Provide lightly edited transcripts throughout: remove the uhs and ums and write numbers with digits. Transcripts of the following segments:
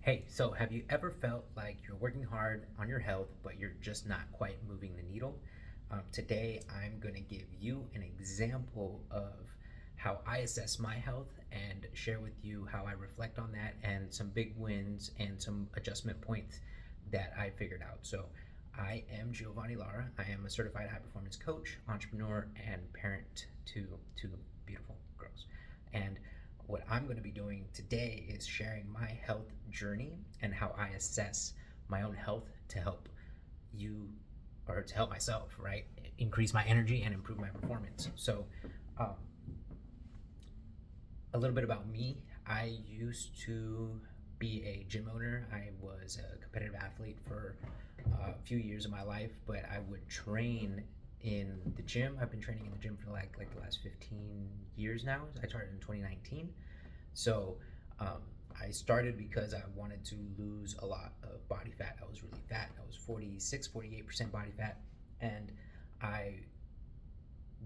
Hey, so have you ever felt like you're working hard on your health, but you're just not quite moving the needle? Today, I'm going to give you an example of how I assess my health and share with you how I reflect on that and some big wins and some adjustment points that I figured out. So, I am Giovanni Lara. I am a certified high performance coach, entrepreneur, and parent to two beautiful girls. And what I'm going to be doing today is sharing my health journey and how I assess my own health to help you or to help myself, right? Increase my energy and improve my performance. So, um, a little bit about me. I used to be a gym owner. I was a competitive athlete for a few years of my life, but I would train in the gym. I've been training in the gym for like the last 15 years now. I started in 2019. So I started because I wanted to lose a lot of body fat. I was really fat. I was 46, 48% body fat. And I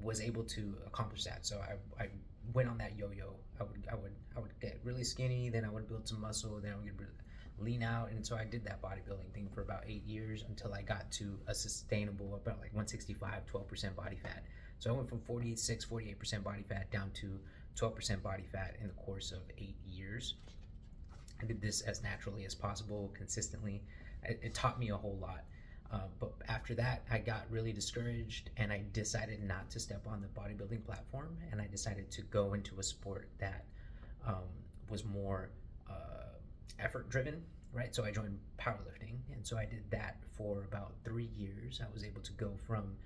was able to accomplish that. So I went on that yo-yo. I would get really skinny, then I would build some muscle, then I would get lean out, and so I did that bodybuilding thing for about 8 years until I got to a sustainable about like 165, 12% body fat. So I went from 46, 48% body fat down to 12% body fat in the course of 8 years. I did this as naturally as possible, consistently. It taught me a whole lot. But after that, I got really discouraged and I decided not to step on the bodybuilding platform. And I decided to go into a sport that um, was more effort driven, right? So I joined powerlifting. And so I did that for about 3 years. I was able to go from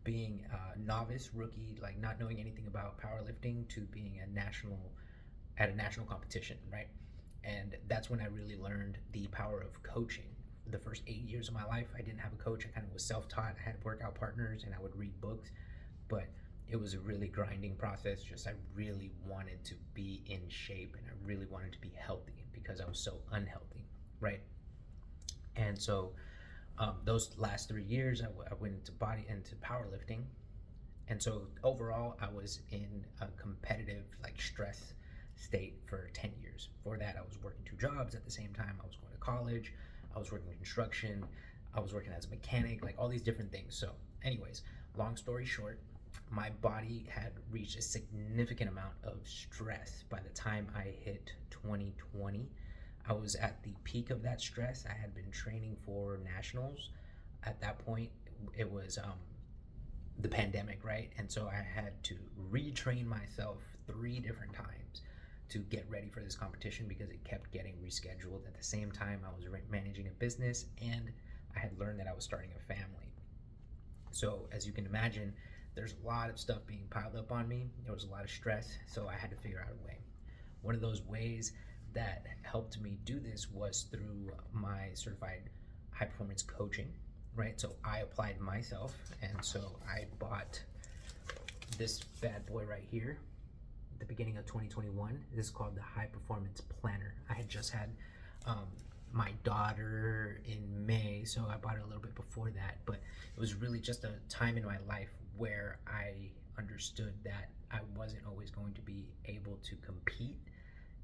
being a novice rookie, like not knowing anything about powerlifting, to being at a national competition, right? And that's when I really learned the power of coaching. The first 8 years of my life, I didn't have a coach. I kind of was self-taught. I had workout partners and I would read books, but it was a really grinding process. Just I really wanted to be in shape and I really wanted to be healthy because I was so unhealthy, right? And so those last 3 years, I went into powerlifting, and so overall, I was in a competitive, like stress state for 10 years. For that, I was working two jobs at the same time. I was going to college, I was working construction, I was working as a mechanic, like all these different things. So, anyways, long story short, my body had reached a significant amount of stress by the time I hit 2020. I was at the peak of that stress. I had been training for nationals. At that point, it was the pandemic, right? And so I had to retrain myself 3 different times to get ready for this competition because it kept getting rescheduled. At the same time, I was managing a business and I had learned that I was starting a family. So, as you can imagine, there's a lot of stuff being piled up on me. There was a lot of stress, so I had to figure out a way. One of those ways that helped me do this was through my certified high performance coaching, right? So I applied myself, and so I bought this bad boy right here at the beginning of 2021. This is called the High Performance Planner. I had just had um, my daughter in May, so I bought it a little bit before that, but it was really just a time in my life where I understood that I wasn't always going to be able to compete,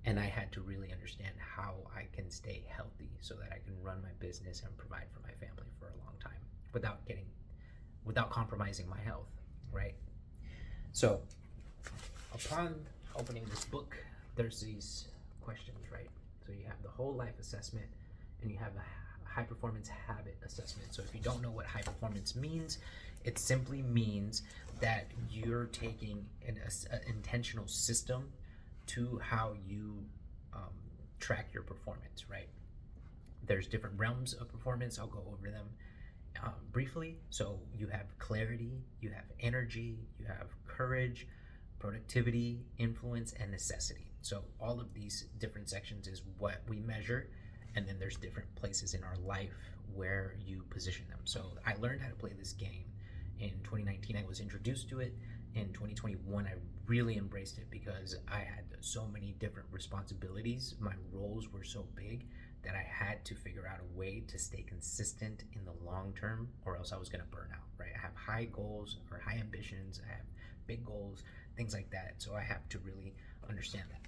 and I had to really understand how I can stay healthy so that I can run my business and provide for my family for a long time without compromising my health, right? So upon opening this book, there's these questions, right? So you have the whole life assessment and you have a high performance habit assessment. So if you don't know what high performance means, it simply means that you're taking an intentional system to how you track your performance, right? There's different realms of performance. I'll go over them briefly. So you have clarity, you have energy, you have courage, productivity, influence, and necessity. So all of these different sections is what we measure, and then there's different places in our life where you position them. So I learned how to play this game in 2019. I was introduced to it. In 2021, I really embraced it because I had so many different responsibilities. My roles were so big that I had to figure out a way to stay consistent in the long term, or else I was going to burn out, right? I have high goals or high ambitions, I have big goals, things like that. So I have to really understand that.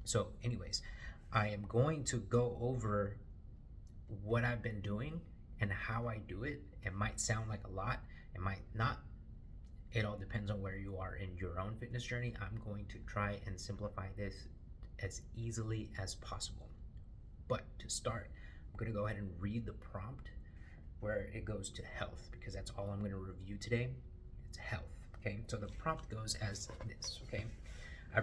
So, anyways, I am going to go over what I've been doing and how I do it. It might sound like a lot, it might not. It all depends on where you are in your own fitness journey. I'm going to try and simplify this as easily as possible. But to start, I'm going to go ahead and read the prompt where it goes to health, because that's all I'm going to review today. It's health. Okay, so the prompt goes as this. Okay, I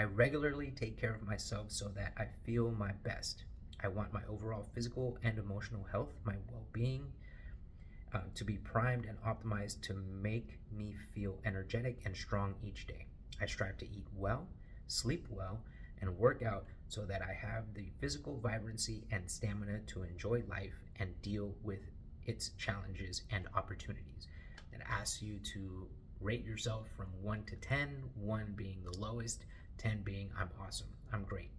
regularly take care of myself so that I feel my best. I want my overall physical and emotional health, my well-being, to be primed and optimized to make me feel energetic and strong each day. I strive to eat well, sleep well, and work out so that I have the physical vibrancy and stamina to enjoy life and deal with its challenges and opportunities. It asks you to rate yourself from 1 to 10, 1 being the lowest, 10 being I'm awesome, I'm great.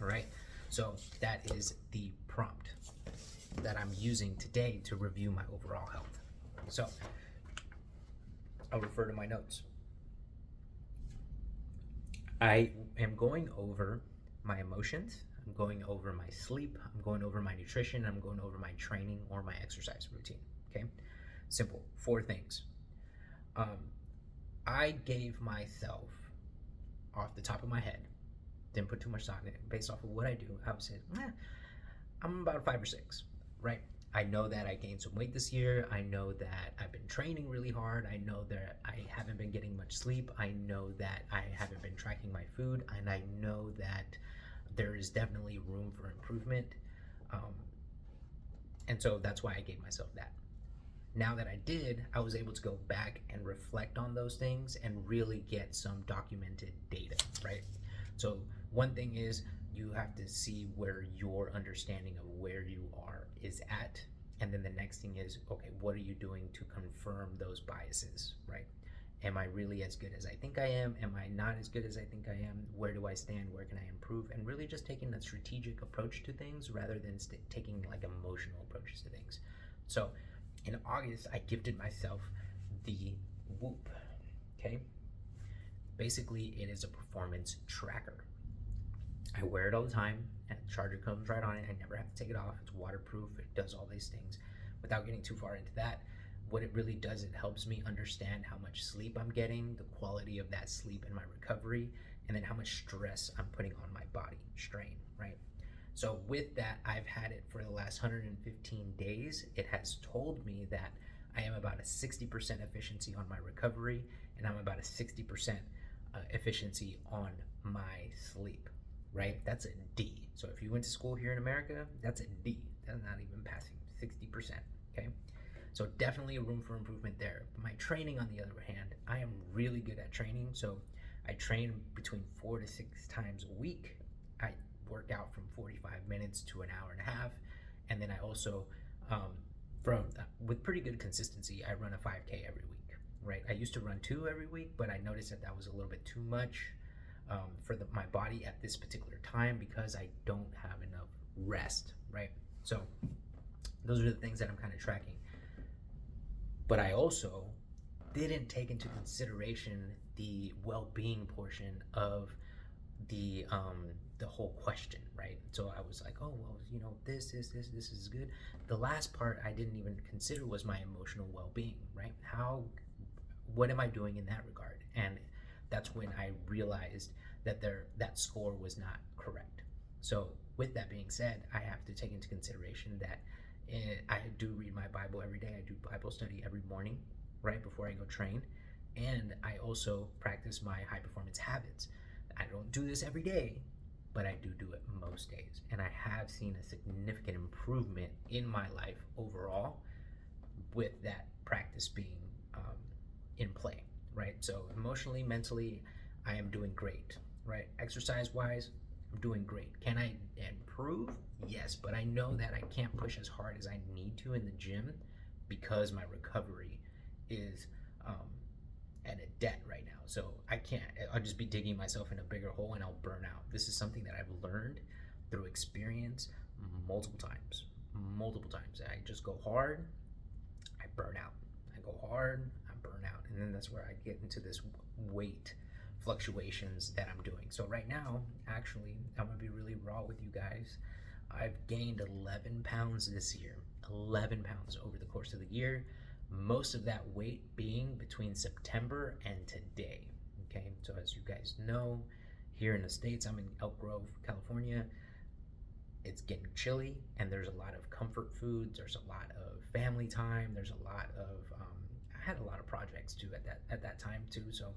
All right, so that is the prompt that I'm using today to review my overall health. So I'll refer to my notes. I am going over my emotions, I'm going over my sleep, I'm going over my nutrition, I'm going over my training or my exercise routine. Okay, simple, 4 things. I gave myself, off the top of my head, didn't put too much thought in it, based off of what I do, I would say, I'm about 5 or 6, right? I know that I gained some weight this year. I know that I've been training really hard. I know that I haven't been getting much sleep. I know that I haven't been tracking my food. And I know that there is definitely room for improvement. And so that's why I gave myself that. Now that I did, I was able to go back and reflect on those things and really get some documented data, right? So one thing is you have to see where your understanding of where you are is at. And then the next thing is, okay, what are you doing to confirm those biases, right? Am I really as good as I think I am? Am I not as good as I think I am? Where do I stand? Where can I improve? And really just taking a strategic approach to things rather than taking like emotional approaches to things. So in August, I gifted myself the Whoop, okay? Basically, it is a performance tracker. I wear it all the time, and the charger comes right on it. I never have to take it off. It's waterproof. It does all these things. Without getting too far into that, what it really does, it helps me understand how much sleep I'm getting, the quality of that sleep and my recovery, and then how much stress I'm putting on my body, strain, right? So with that, I've had it for the last 115 days. It has told me that I am about a 60% efficiency on my recovery, and I'm about a 60% efficiency on my sleep, right? That's a D. So if you went to school here in America, that's a D. That's not even passing 60%, okay? So definitely a room for improvement there. But my training, on the other hand, I am really good at training. So I train between 4 to 6 times a week. I work out from 45 minutes to an hour and a half. And then I also, with pretty good consistency, I run a 5K every week, right? I used to run 2 every week, but I noticed that that was a little bit too much for my body at this particular time because I don't have enough rest, right? So those are the things that I'm kind of tracking. But I also didn't take into consideration the well-being portion of the whole question, right? So I was like, oh well, you know, this is good. The last part I didn't even consider was my emotional well-being, right? What am I doing in that regard? And that's when I realized that that score was not correct. So with that being said, I have to take into consideration that I do read my Bible every day. I do Bible study every morning, right before I go train. And I also practice my high performance habits. I don't do this every day, but I do it most days. And I have seen a significant improvement in my life overall with that practice being in play, right? So emotionally, mentally, I am doing great, right? Exercise wise, I'm doing great. Can I improve? Yes, but I know that I can't push as hard as I need to in the gym because my recovery is at a debt right now. So I can't, I'll just be digging myself in a bigger hole and I'll burn out. This is something that I've learned through experience multiple times. I just go hard, I burn out. I go hard, I burn out. And then that's where I get into this weight fluctuations that I'm doing. So right now, actually, I'm gonna be really raw with you guys. I've gained 11 pounds this year, 11 pounds over the course of the year. Most of that weight being between September and today. Okay, so as you guys know, here in the States, I'm in Elk Grove, California. It's getting chilly, and there's a lot of comfort foods. There's a lot of family time. There's a lot of I had a lot of projects too at that time too. So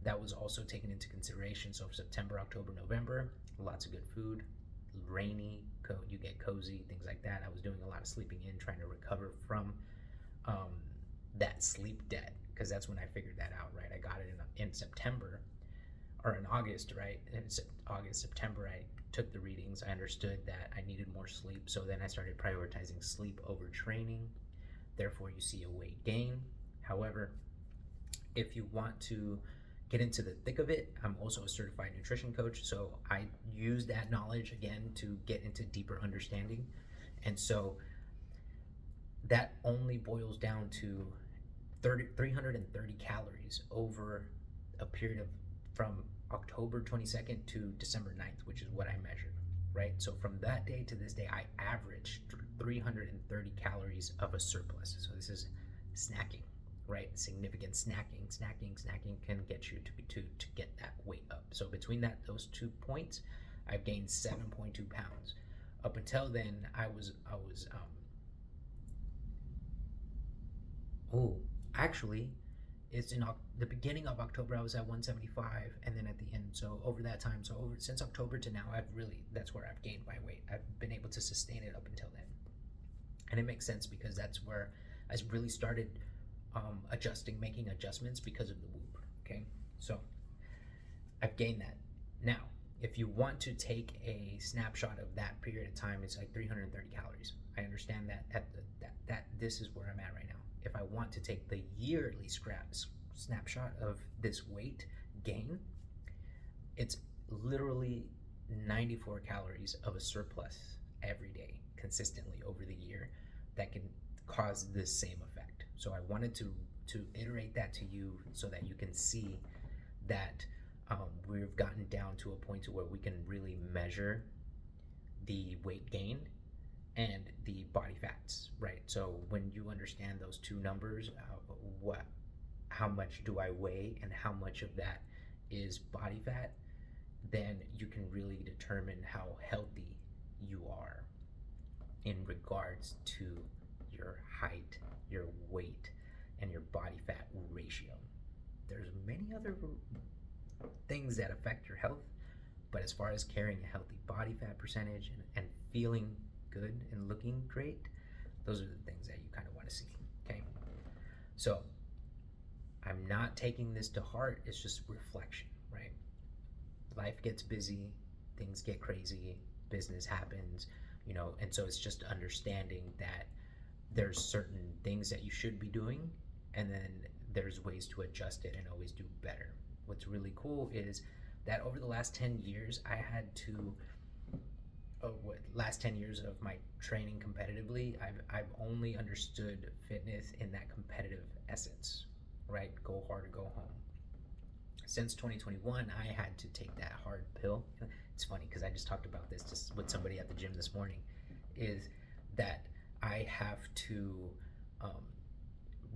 that was also taken into consideration. So September, October, November, lots of good food. Rainy, you get cozy, things like that. I was doing a lot of sleeping in, trying to recover from that sleep debt, because that's when I figured that out. Right, I got it in September or in August. Right, in August, September, I took the readings. I understood that I needed more sleep, so then I started prioritizing sleep over training. Therefore, you see a weight gain. However, if you want to get into the thick of it, I'm also a certified nutrition coach, so I use that knowledge again to get into deeper understanding. And so that only boils down to 330 calories over a period of from October 22nd to December 9th, which is what I measured, right? So from that day to this day, I averaged 330 calories of a surplus. So this is snacking, right? Significant snacking can get you to get that weight up. So between those 2 points, I've gained 7.2 pounds. Up until then, actually, it's in the beginning of October, I was at 175, and then at the end, so over that time, since October to now, that's where I've gained my weight. I've been able to sustain it up until then. And it makes sense because that's where I really started making adjustments because of the whoop. Okay, so I've gained that. Now, if you want to take a snapshot of that period of time, it's like 330 calories. I understand that this is where I'm at right now. If I want to take the yearly snapshot of this weight gain, it's literally 94 calories of a surplus every day consistently over the year that can cause the same effect. So I wanted to iterate that to you so that you can see that we've gotten down to a point to where we can really measure the weight gain and the body fats, right? So when you understand those two numbers, how much do I weigh and how much of that is body fat, then you can really determine how healthy you are in regards to your height, your weight, and your body fat ratio. There's many other things that affect your health, but as far as carrying a healthy body fat percentage and feeling good and looking great, those are the things that you kind of want to see. Okay, so I'm not taking this to heart. It's just reflection, right? Life gets busy, things get crazy, business happens, and so it's just understanding that there's certain things that you should be doing, and then there's ways to adjust it and always do better. What's really cool is that over the last 10 years, I had to last 10 years of my training competitively, I've only understood fitness in that competitive essence, right? Go hard or go home. Since 2021, I had to take that hard pill. It's funny because I just talked about this just with somebody at the gym this morning, is that I have to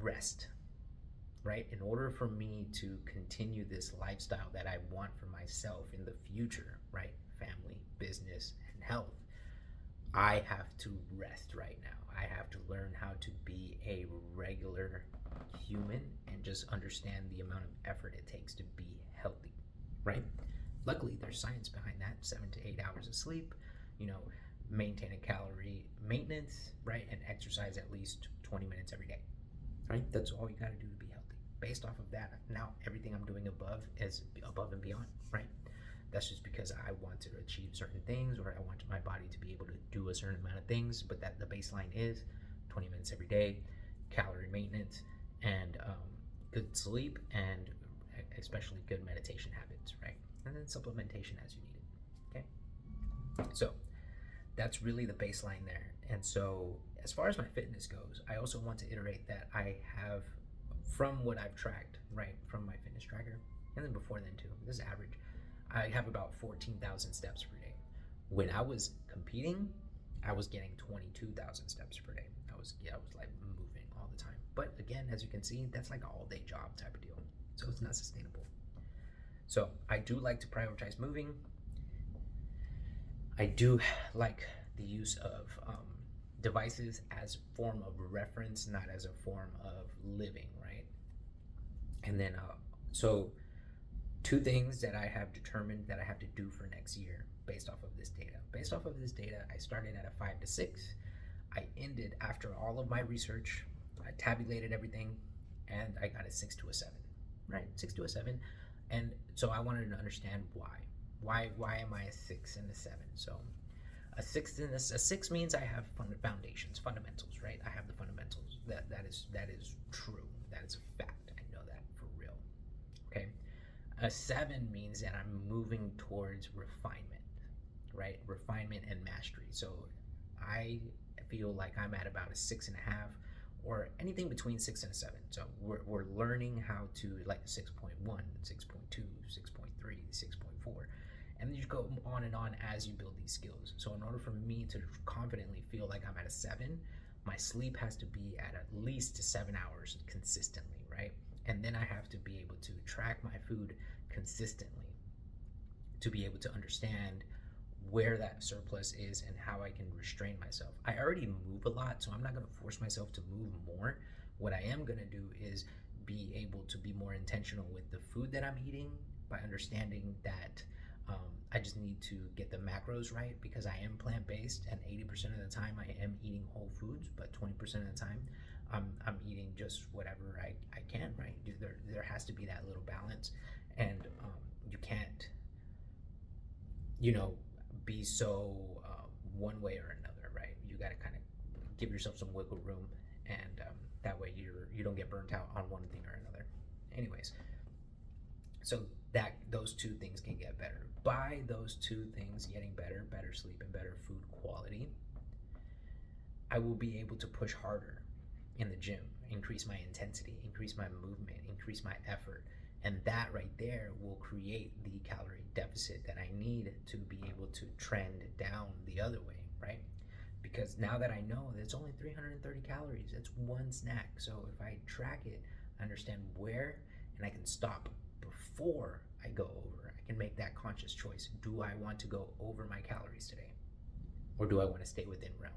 rest, right? In order for me to continue this lifestyle that I want for myself in the future, right? Family, business, and health, I have to rest right now. I have to learn how to be a regular human and just understand the amount of effort it takes to be healthy, right? Luckily, there's science behind that. 7 to 8 hours of sleep, maintain a calorie maintenance, right? And exercise at least 20 minutes every day, right? That's all you got to do to be healthy. Based off of that, now everything I'm doing above is above and beyond, right? That's just because I want to achieve certain things, or I want my body to be able to do a certain amount of things, but that the baseline is 20 minutes every day, calorie maintenance, and good sleep, and especially good meditation habits, right? And then supplementation as you need it, okay? So that's really the baseline there. And so as far as my fitness goes, I also want to iterate that I have, from what I've tracked, right, from my fitness tracker, and then before then too. This is average. I have about 14,000 steps per day. When I was competing, I was getting 22,000 steps per day. I was like moving all the time. But again, as you can see, that's like an all-day job type of deal. So it's not sustainable. So I do like to prioritize moving. I do like the use of devices as a form of reference, not as a form of living, right? And then, so two things that I have determined that I have to do for next year based off of this data. Based off of this data, I started at a 5 to 6. I ended after all of my research. I tabulated everything, and I got a 6 to a 7, right? 6 to a 7. And so I wanted to understand why. Why am I a 6 and a 7? So a 6 means I have foundations, fundamentals, right? I have the fundamentals. That is true. That is a fact. I know that for real. Okay. A 7 means that I'm moving towards refinement, right? Refinement and mastery. So I feel like I'm at about a 6.5, or anything between 6 and a 7. So we're learning how to, like a 6.1, 6.2, 6.3, 6.4. And then you go on and on as you build these skills. So in order for me to confidently feel like I'm at a 7, my sleep has to be at least 7 hours consistently, right? And then I have to be able to track my food consistently to be able to understand where that surplus is and how I can restrain myself. I already move a lot, so I'm not going to force myself to move more. What I am going to do is be able to be more intentional with the food that I'm eating by understanding that I just need to get the macros right, because I am plant-based, and 80% of the time I am eating whole foods, but 20% of the time I'm eating just whatever I can, right? There has to be that little balance, and you can't, be so one way or another, right? You got to kind of give yourself some wiggle room, and that way you don't get burnt out on one thing or another. Anyways, so that those two things can get better. By those two things getting better sleep and better food quality, I will be able to push harder in the gym, increase my intensity, increase my movement, increase my effort. And that right there will create the calorie deficit that I need to be able to trend down the other way, right? Because now that I know that it's only 330 calories, that's one snack. So if I track it, I understand where, and I can stop before I go over. I can make that conscious choice. Do I want to go over my calories today? Or do I want to stay within realm?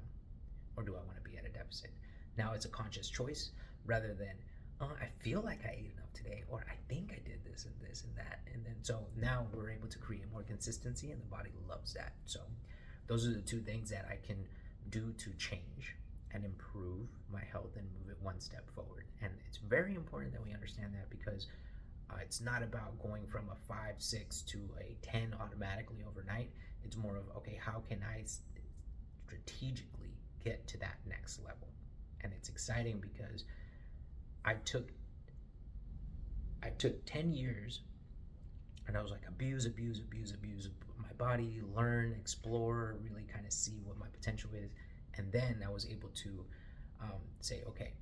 Or do I want to be at a deficit? Now it's a conscious choice rather than, I feel like I ate enough today, or I think I did this and this and that. And then so now we're able to create more consistency, and the body loves that. So those are the two things that I can do to change and improve my health and move it one step forward. And it's very important that we understand that, because it's not about going from a 5, 6 to a 10 automatically overnight. It's more of, okay, how can I strategically get to that next level? And it's exciting because I took 10 years, and I was like abuse my body, learn, explore, really kind of see what my potential is. And then I was able to say, okay,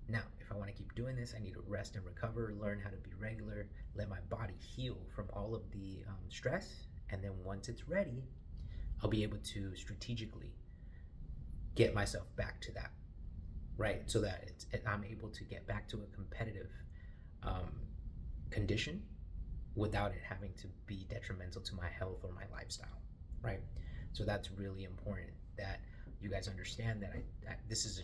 now if I want to keep doing this, I need to rest and recover, learn how to be regular, let my body heal from all of the stress. And then once it's ready, I'll be able to strategically get myself back to that, right? So that I'm able to get back to a competitive condition without it having to be detrimental to my health or my lifestyle, right? So that's really important that you guys understand that this is a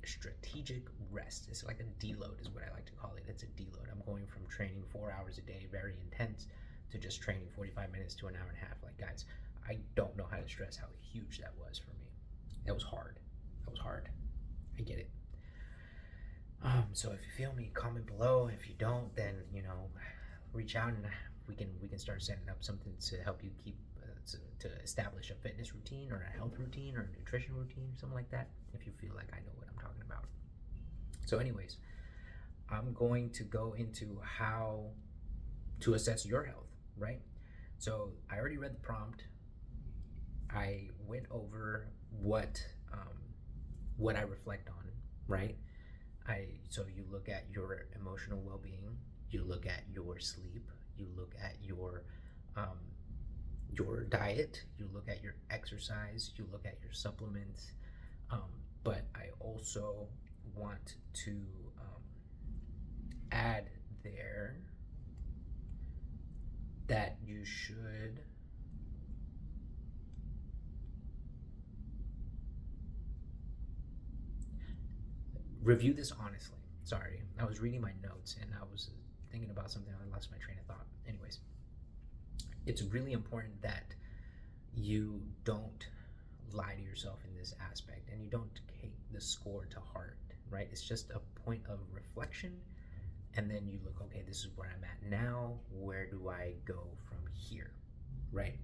strategic rest. It's like a deload is what I like to call it. It's a deload. I'm going from training 4 hours a day, very intense, to just training 45 minutes to an hour and a half. Like, guys, I don't know how to stress how huge that was for me. That was hard. I get it. So if you feel me, comment below. If you don't, then reach out, and we can start setting up something to help you keep to establish a fitness routine or a health routine or a nutrition routine or something like that, if you feel like I know what I'm talking about. So anyways, I'm going to go into how to assess your health, right? So I already read the prompt. I went over what I reflect on, right? So you look at your emotional well-being, you look at your sleep, you look at um, your diet, you look at your exercise, you look at your supplements. Um, but I also want to add there that you should review this honestly. Sorry, I was reading my notes and I was thinking about something. I lost my train of thought. Anyways, it's really important that you don't lie to yourself in this aspect and you don't take the score to heart, right? It's just a point of reflection. And then you look, okay, this is where I'm at now. Where do I go from here, right?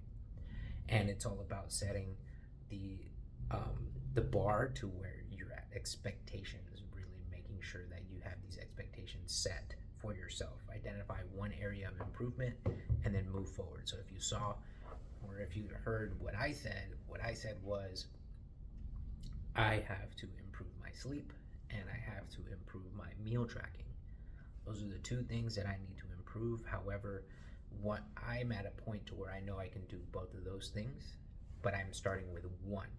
And it's all about setting the the bar to where you're at. Expectations, really making sure that you have these expectations set for yourself. Identify one area of improvement and then move forward. So if you saw or if you heard what I said was I have to improve my sleep and I have to improve my meal tracking. Those are the two things that I need to improve. However, what I'm at a point to where I know I can do both of those things, but I'm starting with one.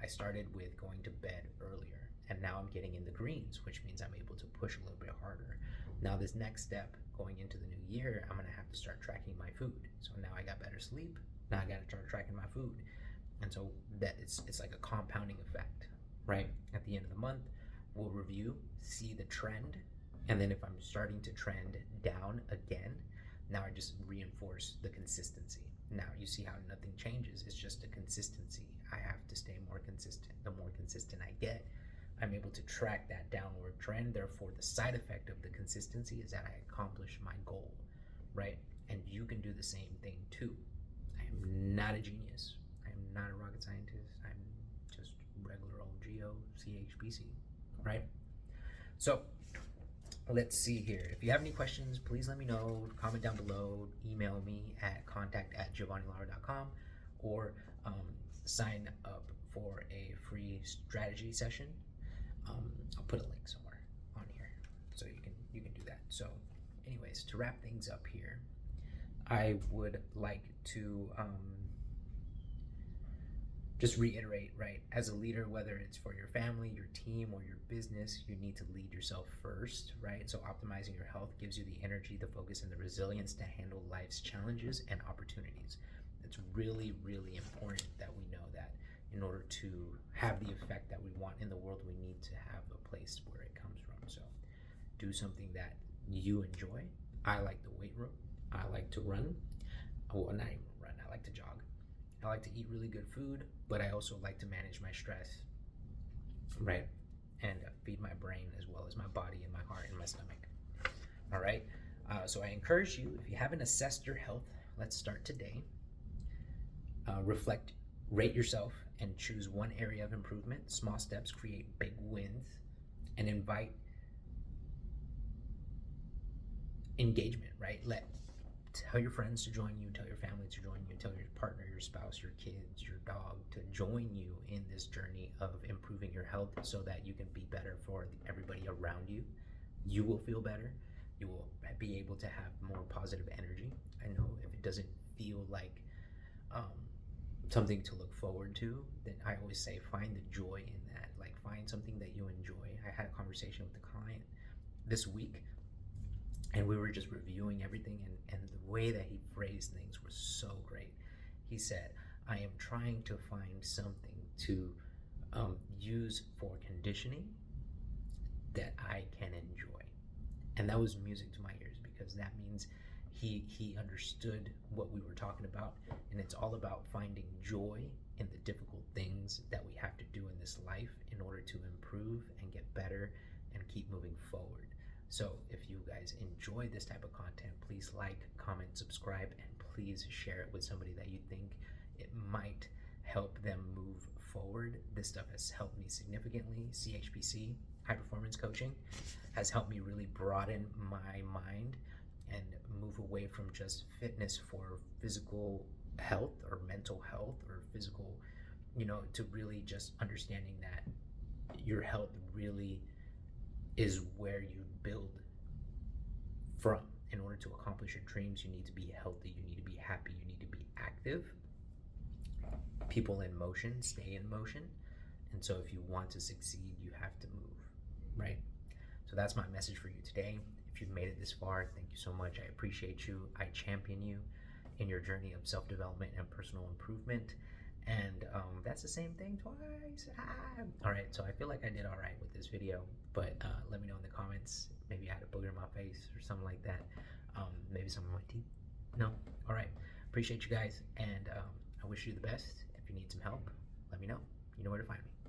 I started with going to bed earlier, and now I'm getting in the greens, which means I'm able to push a little bit harder. Now this next step, going into the new year, I'm gonna have to start tracking my food. So now I got better sleep. Now I gotta start tracking my food, and so that it's like a compounding effect, right? At the end of the month, we'll review, see the trend, and then if I'm starting to trend down again, now I just reinforce the consistency. Now you see how nothing changes. It's just a consistency. I have to stay more consistent. The more consistent I get, I'm able to track that downward trend. Therefore, the side effect of the consistency is that I accomplish my goal, right? And you can do the same thing too. I am not a genius. I am not a rocket scientist. I'm just regular old Geo CHPC, right? So let's see here. If you have any questions, please let me know. Comment down below. Email me at contact@giovannilara.com or sign up for a free strategy session. I'll put a link somewhere on here so you can do that. So, anyways, to wrap things up here, I would like to just reiterate, right? As a leader, whether it's for your family, your team, or your business, you need to lead yourself first, right? So optimizing your health gives you the energy, the focus, and the resilience to handle life's challenges and opportunities. It's really, really important that we know that in order to have the effect that we want in the world, we need to have a place where it comes from. So do something that you enjoy. I like the weight room. I like to run. Well, not even run. I like to jog. I like to eat really good food, but I also like to manage my stress, right? And feed my brain as well as my body and my heart and my stomach. All right. So I encourage you, if you haven't assessed your health, let's start today. Reflect, rate yourself, and choose one area of improvement. Small steps create big wins, and invite engagement, right? Tell your friends to join you, tell your family to join you, tell your partner, your spouse, your kids, your dog to join you in this journey of improving your health so that you can be better for everybody around you. You will feel better. You will be able to have more positive energy. I know if it doesn't feel like something to look forward to, then I always say find the joy in that. Like find something that you enjoy. I had a conversation with a client this week and we were just reviewing everything, and the way that he phrased things was so great. He said, I am trying to find something to use for conditioning that I can enjoy. And that was music to my ears because that means he understood what we were talking about, and it's all about finding joy in the difficult things that we have to do in this life in order to improve and get better and keep moving forward. So if you guys enjoy this type of content, please like, comment, subscribe, and please share it with somebody that you think it might help them move forward. This stuff has helped me significantly. CHPC, high performance coaching, has helped me really broaden my mind and move away from just fitness for physical health or mental health or physical, to really just understanding that your health really is where you build from. in order to accomplish your dreams, you need to be healthy, you need to be happy, you need to be active. People in motion stay in motion. And so if you want to succeed, you have to move, right? So that's my message for you today. If you've made it this far, thank you so much. I appreciate you. I champion you in your journey of self-development and personal improvement. And that's the same thing twice. All right, so I feel like I did all right with this video, but let me know in the comments. Maybe I had a booger in my face or something like that. Maybe some of my teeth. No? All right. Appreciate you guys, and I wish you the best. If you need some help, let me know. You know where to find me.